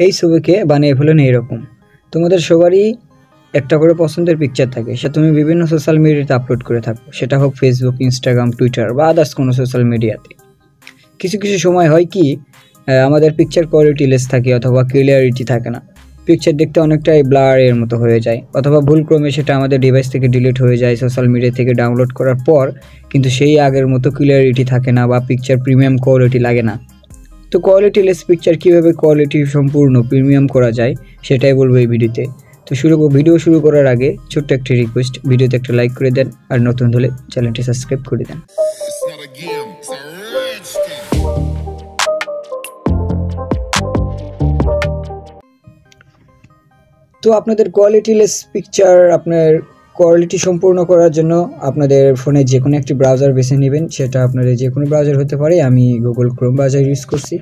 এই ছবিকে বানিয়ে ফেলেন এইরকম। তোমাদের সবারই একটা করে পছন্দের পিকচার থাকে, সে তুমি বিভিন্ন সোশ্যাল মিডিয়াতে আপলোড করে থাকো, সেটা হোক ফেসবুক, ইনস্টাগ্রাম, টুইটার বা আদার্স কোনো সোশ্যাল মিডিয়াতে। কিছু কিছু সময় হয় কি আমাদের পিকচার কোয়ালিটি লেস থাকে অথবা ক্লিয়ারিটি থাকে না, পিকচার দেখতে অনেকটাই ব্লার এর মতো হয়ে যায়, অথবা ভুলক্রমে সেটা আমাদের ডিভাইস থেকে ডিলিট হয়ে যায় সোশ্যাল মিডিয়া থেকে ডাউনলোড করার পর, কিন্তু সেই আগের মতো ক্লিয়ারিটি থাকে না বা পিকচার প্রিমিয়াম কোয়ালিটি লাগে না। তো কোয়ালিটি লেস পিকচার কীভাবে কোয়ালিটি সম্পূর্ণ প্রিমিয়াম করা যায় সেটাই বলবো এই ভিডিওতে। তো ভিডিও শুরু করার আগে ছোট্ট একটা রিকোয়েস্ট, ভিডিওতে একটা লাইক করে দেন আর নতুন হলে চ্যানেলটি সাবস্ক্রাইব করে দেন। তো আপনাদের কোয়ালিটি লেস পিকচার আপনার কোয়ালিটি সম্পূর্ণ করার জন্য আপনাদের ফোনে যে কোনো একটি ব্রাউজার বেছে নেবেন, সেটা আপনাদের যে কোনো ব্রাউজার হতে পারে, আমি গুগল ক্রোম ব্রাউজার ইউজ করছি।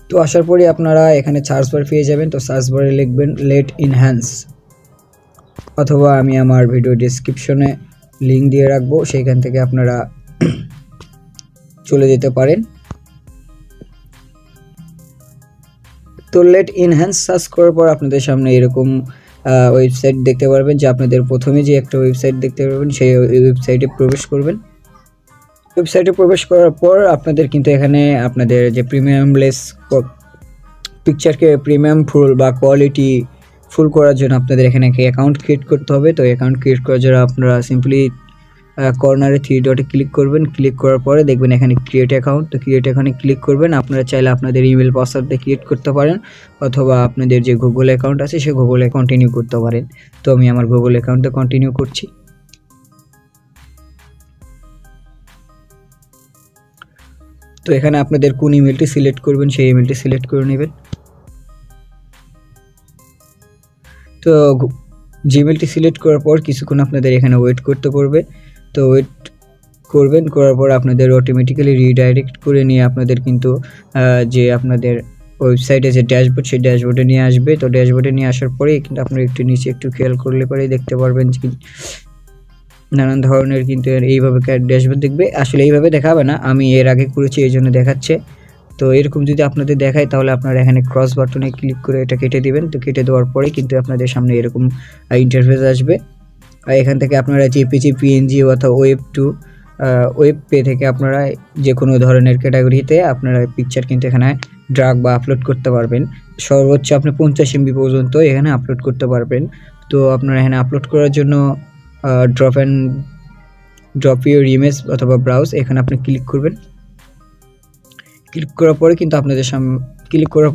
তো আসার পরে আপনারা এখানে সার্চ বার পেয়ে যাবেন, তো সার্চ বারে লিখবেন লেট ইনহ্যান্স, অথবা আমি আমার ভিডিও ডেসক্রিপশনে লিঙ্ক দিয়ে রাখবো, সেইখান থেকে আপনারা চলে যেতে পারেন। তো লেট ইনহ্যান্স সার্চ করার পর আপনাদের সামনে এরকম ওয়েবসাইট দেখতে পারবেন, যে আপনাদের প্রথমে যে একটা ওয়েবসাইট দেখতে পারবেন সেই ওয়েবসাইটে প্রবেশ করবেন। ওয়েবসাইটে প্রবেশ করার পর আপনাদের কিন্তু এখানে আপনাদের যে প্রিমিয়াম লেস পিকচারকে প্রিমিয়াম ফুল বা কোয়ালিটি ফুল করার জন্য আপনাদের এখানে একটা অ্যাকাউন্ট ক্রিয়েট করতে হবে। তো অ্যাকাউন্ট ক্রিয়েট করার জন্য আপনারা সিম্পলি কর্নারে 3 ডটে ক্লিক করবেন, ক্লিক করার পরে দেখবেন এখানে ক্রিয়েট অ্যাকাউন্ট, তো ক্রিয়েট অ্যাকাউন্টে ক্লিক করবেন। আপনারা চাইলে আপনাদের ইমেল পাসওয়ার্ড দিয়ে ক্রিয়েট করতে পারেন, অথবা আপনাদের যে গুগল অ্যাকাউন্ট আছে সেই গুগলে কন্টিনিউ করতে পারেন। তো আমি আমার গুগল অ্যাকাউন্টে কন্টিনিউ করছি। তো এখানে আপনাদের কোন ইমেলটি সিলেক্ট করবেন সেই ইমেলটি সিলেক্ট করে নেবেন। তো জিমেলটি সিলেক্ট করার পর কিছুক্ষণ আপনাদের এখানে ওয়েট করতে পড়বে। তো ওয়েট করবেন, করার পর আপনাদের অটোমেটিক্যালি রিডাইরেক্ট করে নিয়ে আপনাদের কিন্তু যে আপনাদের ওয়েবসাইটে যে ড্যাশবোর্ড সেই ড্যাশবোর্ডে নিয়ে আসবে। তো ড্যাশবোর্ডে নিয়ে আসার পরেই কিন্তু আপনারা একটু নিচে একটু খেয়াল করলে পরেই দেখতে পারবেন যে নানান ধরনের কিন্তু এইভাবে ড্যাশবোর্ড দেখবে। আসলে এইভাবে দেখাবে না, আমি এর আগে করেছি এই জন্য দেখাচ্ছে। তো এরকম যদি আপনাদের দেখায় তাহলে আপনারা এখানে ক্রস বাটনে ক্লিক করে এটা কেটে দিবেন। তো কেটে দেওয়ার পরে কিন্তু আপনাদের সামনে এরকম ইন্টারফেস আসবে। আর এখান থেকে আপনারা জেপিজি, পিএনজি অথবা ওয়েব পে থেকে আপনারা যে কোনো ধরনের ক্যাটাগরিতে আপনারা পিকচার কিন্তু এখানে ড্রাগ বা আপলোড করতে পারবেন। সর্বোচ্চ আপনি 50 MB পর্যন্ত এখানে আপলোড করতে পারবেন। তো আপনারা এখানে আপলোড করার জন্য ড্রপ ইউর ইমেজ অথবা ব্রাউজ, এখানে আপনি ক্লিক করবেন। ক্লিক করার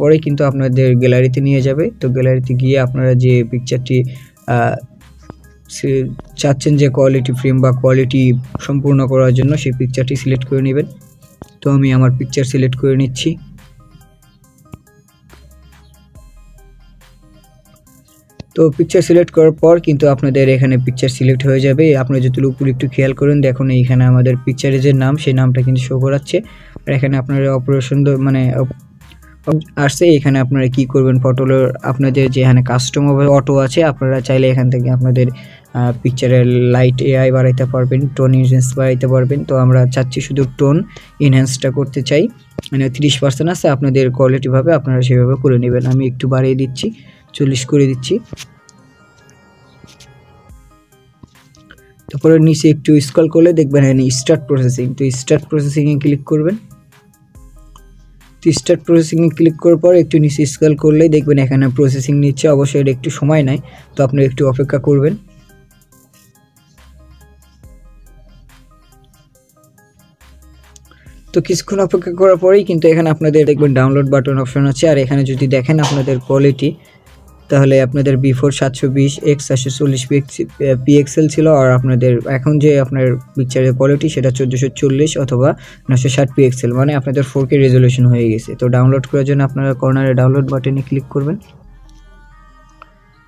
পরে কিন্তু আপনাদের গ্যালারিতে নিয়ে যাবে। তো গ্যালারিতে গিয়ে আপনারা যে পিকচারটি চাচ্ছেন যে কোয়ালিটি ফ্রেম বা কোয়ালিটি সম্পূর্ণ করার জন্য সেই পিকচারটি সিলেক্ট করে নেবেন। তো আমি আমার পিকচার সিলেক্ট করে নিচ্ছি। তো পিকচার সিলেক্ট করার পর কিন্তু আপনাদের এখানে পিকচার সিলেক্ট হয়ে যাবে। আপনারা যদি উপরে একটু খেয়াল করেন, দেখুন এইখানে আমাদের পিকচারের যে নাম সেই নামটা কিন্তু শো করাচ্ছে। আর এখানে আপনারা অপারেশন মানে আসছে, এখানে আপনারা কি করবেন, ফটোর আপনাদের যে এখানে কাস্টম অটো আছে, আপনারা চাইলে এখান থেকে আপনাদের পিকচারের লাইট এআই বাড়াইতে পারবেন, টোন ইনহ্যান্স বাড়াইতে পারবেন। তো আমরা চাচ্ছি শুধু টোন ইনহ্যান্সটা করতে চাই, মানে 30% আছে, আপনাদের কোয়ালিটিভাবে আপনারা সেভাবে করে নেবেন। আমি একটু বাড়িয়ে দিচ্ছি, 40 করে দিচ্ছি। তারপরে নিচে একটু স্ক্রল করলে দেখবেন এখানে স্টার্ট প্রসেসিং। তো স্টার্ট প্রসেসিংয়ে ক্লিক করবেন। তো স্টার্ট প্রসেসিংয়ে ক্লিক করার পর একটু নিচে স্ক্রল করলেই দেখবেন এখানে প্রসেসিং নিচ্ছে। অবশ্যই এটা একটু সময় নেয়, তো আপনারা একটু অপেক্ষা করবেন। তো কিছুক্ষণ অপেক্ষা করার পরেই কিন্তু এখানে আপনাদের দেখবেন ডাউনলোড বাটন অপশন আছে। আর এখানে যদি দেখেন আপনাদের কোয়ালিটি, তাহলে আপনাদের বিফোর 720x 740 পিক্সেল ছিল, আর আপনাদের এখন যে আপনার পিকচারের কোয়ালিটি সেটা 1440 অথবা 960 পিক্সেল, মানে আপনাদের 4K রেজলিউশন হয়ে গেছে। তো ডাউনলোড করার জন্য আপনারা কর্নারে ডাউনলোড বাটনে ক্লিক করবেন।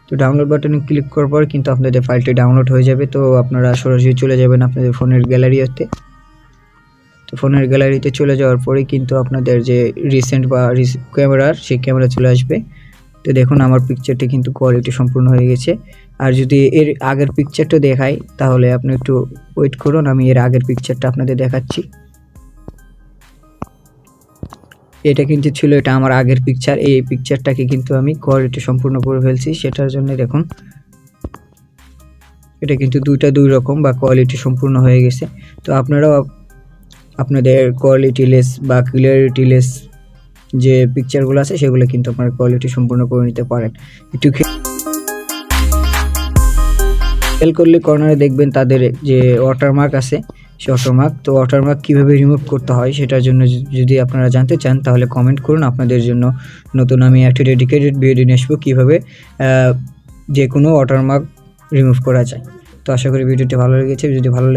তো ডাউনলোড বাটনে ক্লিক করার পর কিন্তু আপনাদের ফাইলটি ডাউনলোড হয়ে যাবে। তো আপনারা সরাসরি চলে যাবেন আপনাদের ফোনের গ্যালারিতে। তো ফোনের গ্যালারিতে চলে যাওয়ার পরে কিন্তু আপনাদের যে রিসেন্ট বা ক্যামেরার সেই ক্যামেরা চলে আসবে। তো দেখুন আমার পিকচারটি কিন্তু কোয়ালিটি সম্পূর্ণ হয়ে গেছে। আর যদি এর আগের পিকচারটা দেখাই তাহলে আপনি একটু ওয়েট করুন, আমি এর আগের পিকচারটা আপনাদের দেখাচ্ছি। এটা কিন্তু ছিল, এটা আমার আগের পিকচার। এই পিকচারটাকে কিন্তু আমি কোয়ালিটি সম্পূর্ণ করে ফেলছি, সেটার জন্য দেখুন এটা কিন্তু দুই রকম বা কোয়ালিটি সম্পূর্ণ হয়ে গেছে। তো আপনারাও আপনাদের কোয়ালিটি লেস বা ক্লিয়ারিটি লেস যে পিকচারগুলো আছে সেগুলো কিন্তু আপনারা কোয়ালিটি সম্পূর্ণ করে নিতে পারেন। একটু খেয়াল করলে কর্নারে দেখবেন তাদের যে ওয়াটারমার্ক আছে, সেই ওয়াটারমার্ক। তো ওয়াটারমার্ক কীভাবে রিমুভ করতে হয় সেটার জন্য যদি আপনারা জানতে চান তাহলে কমেন্ট করুন, আপনাদের জন্য নতুন আমি একটা ডেডিকেটেড ভিডিও নিয়ে আসবো কীভাবে যে কোনো ওয়াটারমার্ক রিমুভ করা যায়। তো আশা করি ভিডিওটি ভালো লেগেছে। যদি ভালো